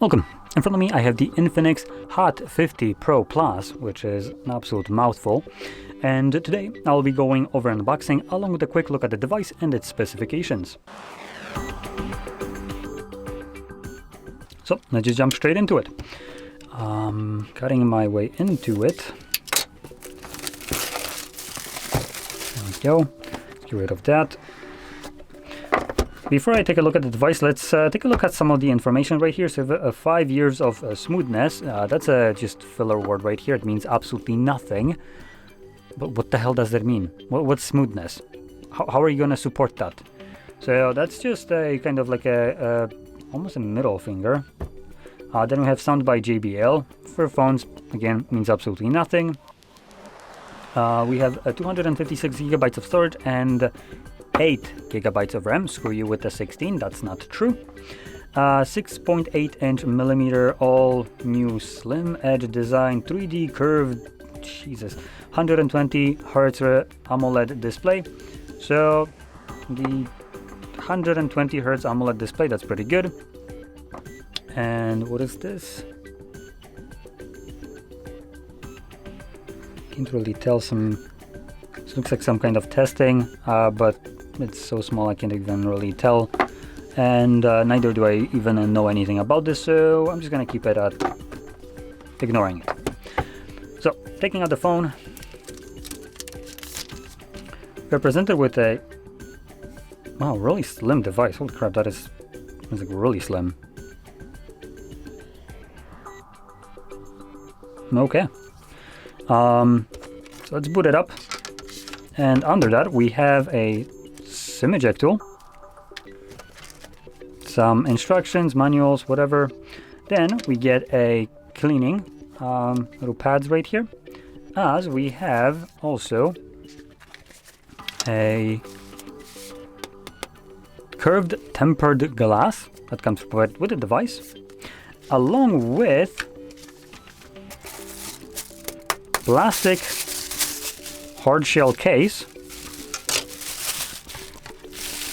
Welcome. In front of me I have the INFINIX Hot 50 Pro Plus, which is an absolute mouthful. And today I'll be going over an unboxing along with a quick look at the device and its specifications. So let's just jump straight into it. Cutting my way into it. There we go. Let's get rid of that. Before I take a look at the device, let's take a look at some of the information right here. So 5 years of smoothness, that's a just filler word right here. It means absolutely nothing. But what the hell does that mean? What's smoothness? How are you going to support that? So that's just a kind of like almost a middle finger. Then we have sound by JBL. For phones, again, means absolutely nothing. We have 256 gigabytes of storage and 8 gigabytes of RAM. Screw you with the 16, that's not true. 6.8 millimeter all new slim edge design, 3D curved, Jesus, 120 hertz AMOLED display. So the 120 hertz AMOLED display, that's pretty good. And what is this? Can't really tell. It looks like some kind of testing, but it's so small I can't even really tell. And neither do I even know anything about this, so I'm just gonna keep it at ignoring it. So, taking out the phone, we're presented with a really slim device. Holy crap, that's like really slim. Okay. So let's boot it up. And under that we have a SIM eject tool, some instructions, manuals, whatever. Then we get a cleaning little pads right here, as we have also a curved tempered glass that comes provided with the device, along with plastic hard shell case,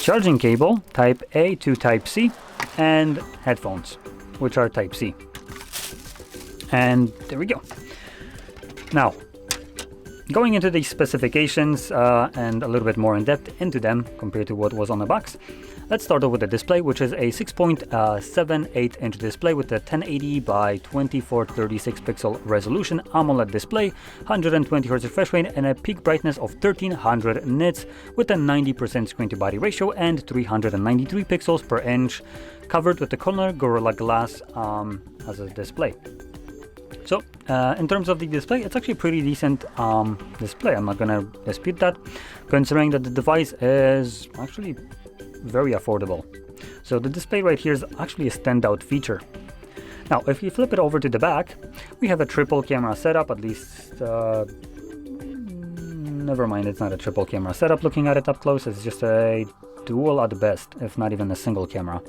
charging cable type A to type C, and headphones, which are type C. And there we go. Now, going into the specifications and a little bit more in depth into them compared to what was on the box. Let's start off with the display, which is a 6.78 inch display with a 1080 by 2436 pixel resolution AMOLED display, 120 Hz refresh rate, and a peak brightness of 1300 nits with a 90% screen to body ratio and 393 pixels per inch, covered with the Corner Gorilla Glass as a display. So, in terms of the display, it's actually a pretty decent display. I'm not gonna dispute that, considering that the device is actually very affordable. So the display right here is actually a standout feature. Now, if you flip it over to the back, we have a triple camera setup, at least, never mind, it's not a triple camera setup looking at it up close, it's just a dual at best, if not even a single camera.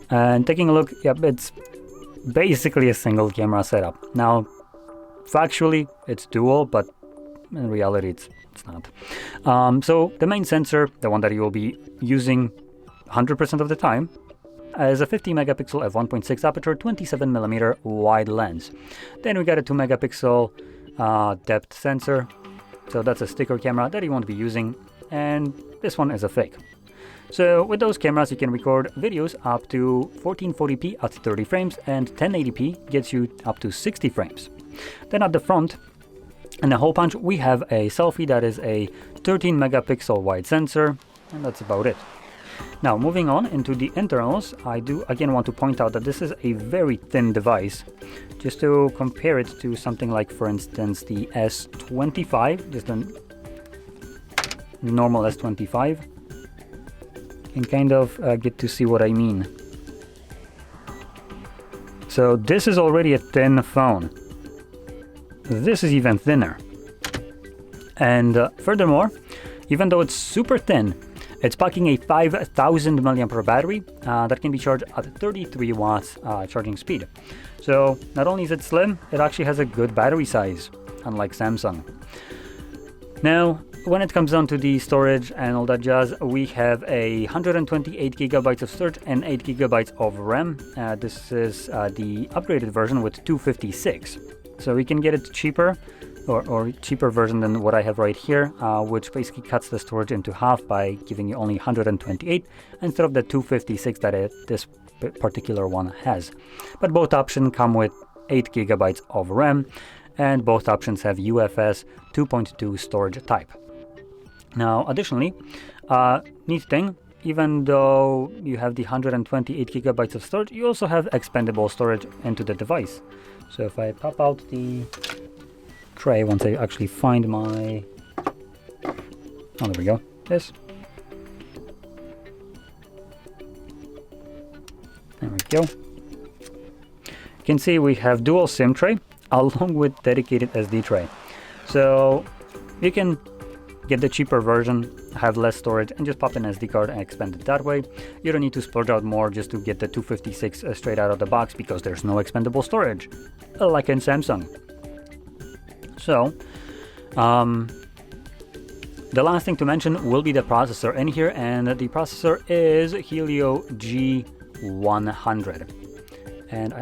And taking a look, yep, it's basically a single camera setup. Now, factually, it's dual, but in reality, it's not. So the main sensor, the one that you will be using 100% of the time, is a 50 megapixel f1.6 aperture 27mm wide lens. Then we got a 2 megapixel depth sensor, so that's a sticker camera that you won't be using, and this one is a fake. So with those cameras you can record videos up to 1440p at 30 frames, and 1080p gets you up to 60 frames. Then at the front, in the hole punch, we have a selfie that is a 13 megapixel wide sensor, and that's about it. Now, moving on into the internals, I do again want to point out that this is a very thin device. Just to compare it to something like, for instance, the S25, just a normal S25, you can kind of get to see what I mean. So this is already a thin phone. This is even thinner. And furthermore, even though it's super thin, it's packing a 5000 mAh battery that can be charged at 33 watts charging speed. So not only is it slim, it actually has a good battery size, unlike Samsung. Now, when it comes down to the storage and all that jazz, we have a 128 gigabytes of storage and 8 gigabytes of RAM. This is the upgraded version with 256. So we can get it cheaper, or cheaper version than what I have right here, which basically cuts the storage into half by giving you only 128 instead of the 256 that this particular one has. But both options come with 8 gigabytes of RAM, and both options have UFS 2.2 storage type. Now, additionally, neat thing, even though you have the 128 gigabytes of storage, you also have expandable storage into the device. So if I pop out the tray, once I actually find my... Oh, there we go. This. There we go. You can see we have dual SIM tray along with dedicated SD tray. So you can get the cheaper version, have less storage, and just pop an SD card and expand it that way. You don't need to splurge out more just to get the 256 straight out of the box because there's no expandable storage, like in Samsung. So, the last thing to mention will be the processor in here, and the processor is Helio G100. And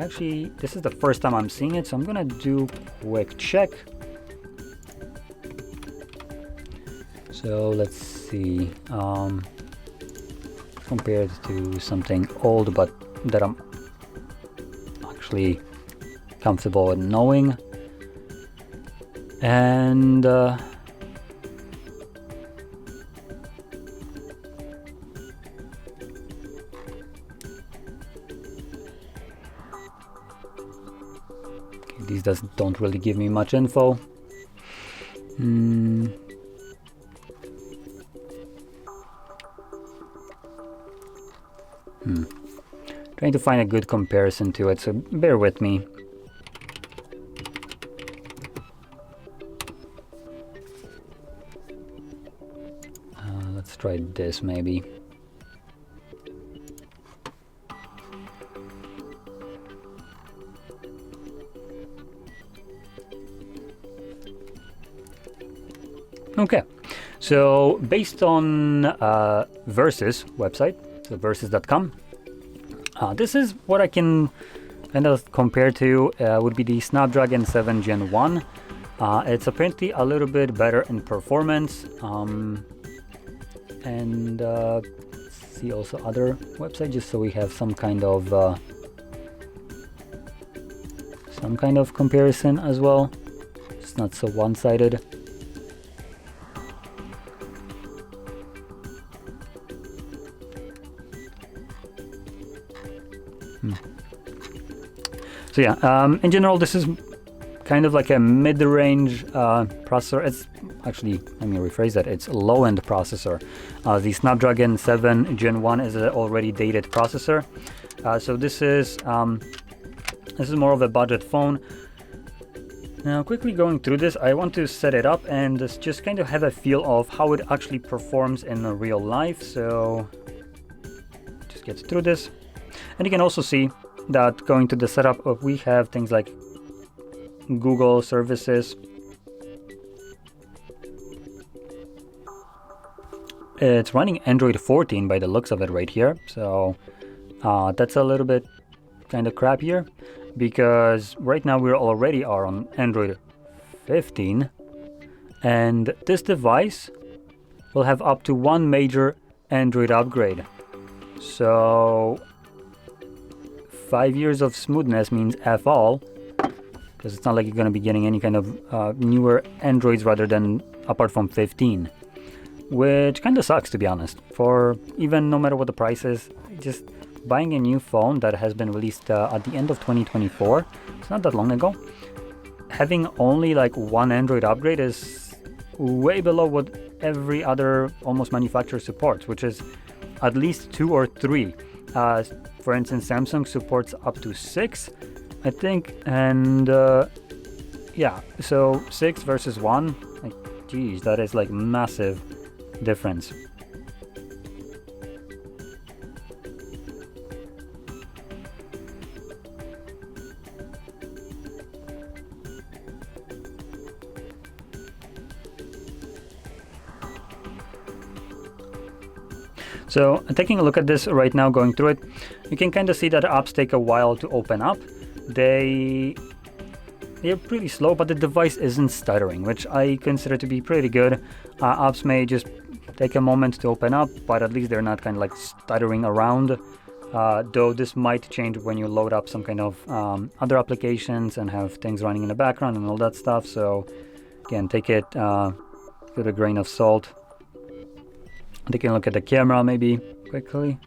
this is the first time I'm seeing it, so I'm gonna do a quick check. So let's see, compared to something old but that I'm actually comfortable with knowing. And these don't really give me much info. Trying to find a good comparison to it, so bear with me. Let's try this maybe. Okay, so based on Versus website, so versus.com, this is what I can kind of compare to, would be the Snapdragon 7 Gen 1. It's apparently a little bit better in performance, and see also other websites just so we have some kind of comparison as well. It's not so one-sided. So yeah, in general, this is kind of like a mid-range processor. It's actually, let me rephrase that, it's low-end processor. The Snapdragon 7 Gen 1 is an already dated processor. So this is more of a budget phone. Now, quickly going through this, I want to set it up and just kind of have a feel of how it actually performs in real life. So just get through this. And you can also see that going to the setup, we have things like Google services. It's running Android 14 by the looks of it right here. So that's a little bit kind of crappier because right now we already are on Android 15. And this device will have up to one major Android upgrade. So 5 years of smoothness means F all, because it's not like you're going to be getting any kind of newer Androids rather than apart from 15, which kind of sucks, to be honest. For even no matter what the price is, just buying a new phone that has been released at the end of 2024, it's not that long ago, having only like one Android upgrade is way below what every other almost manufacturer supports, which is at least 2 or 3. For instance, Samsung supports up to 6, I think, and yeah, so 6 versus 1, like, geez, that is like massive difference. So taking a look at this right now, going through it, you can kind of see that apps take a while to open up. They're pretty slow, but the device isn't stuttering, which I consider to be pretty good. Apps may just take a moment to open up, but at least they're not kind of like stuttering around. Though this might change when you load up some kind of other applications and have things running in the background and all that stuff. So again, take it with a grain of salt. Taking a look at the camera maybe quickly.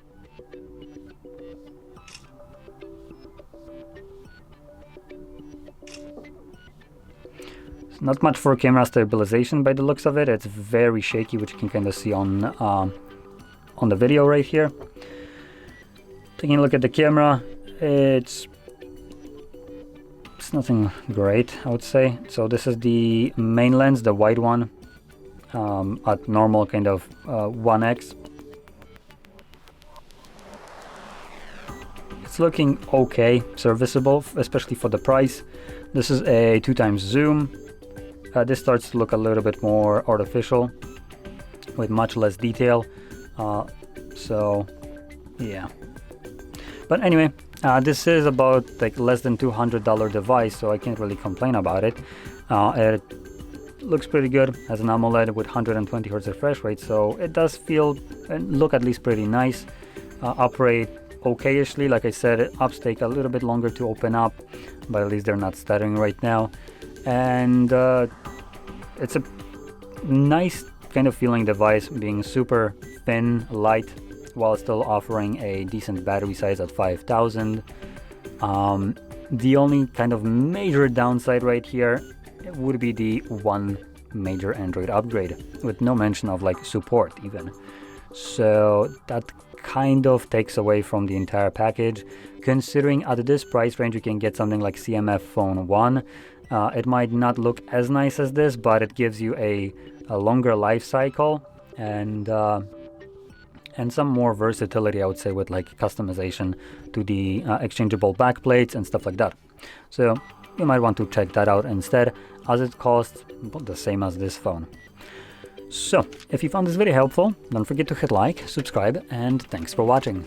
Not much for camera stabilization by the looks of it. It's very shaky, which you can kind of see on the video right here. Taking a look at the camera, it's nothing great, I would say. So this is the main lens, the wide one, at normal kind of 1x. It's looking okay, serviceable, especially for the price. This is a 2x zoom. This starts to look a little bit more artificial with much less detail. So yeah. But anyway, this is about like less than $200 device, so I can't really complain about it. It looks pretty good, has an AMOLED with 120 Hz refresh rate, so it does feel and look at least pretty nice. Operate okayishly. Like I said, apps take a little bit longer to open up, but at least they're not stuttering right now. And it's a nice kind of feeling device, being super thin, light, while still offering a decent battery size at 5000. The only kind of major downside right here would be the one major Android upgrade, with no mention of like support even. So that kind of takes away from the entire package. Considering at this price range you can get something like CMF Phone 1. It might not look as nice as this, but it gives you a longer life cycle and some more versatility, I would say, with like customization to the exchangeable backplates and stuff like that. So you might want to check that out instead, as it costs the same as this phone. So if you found this video helpful, don't forget to hit like, subscribe, and thanks for watching.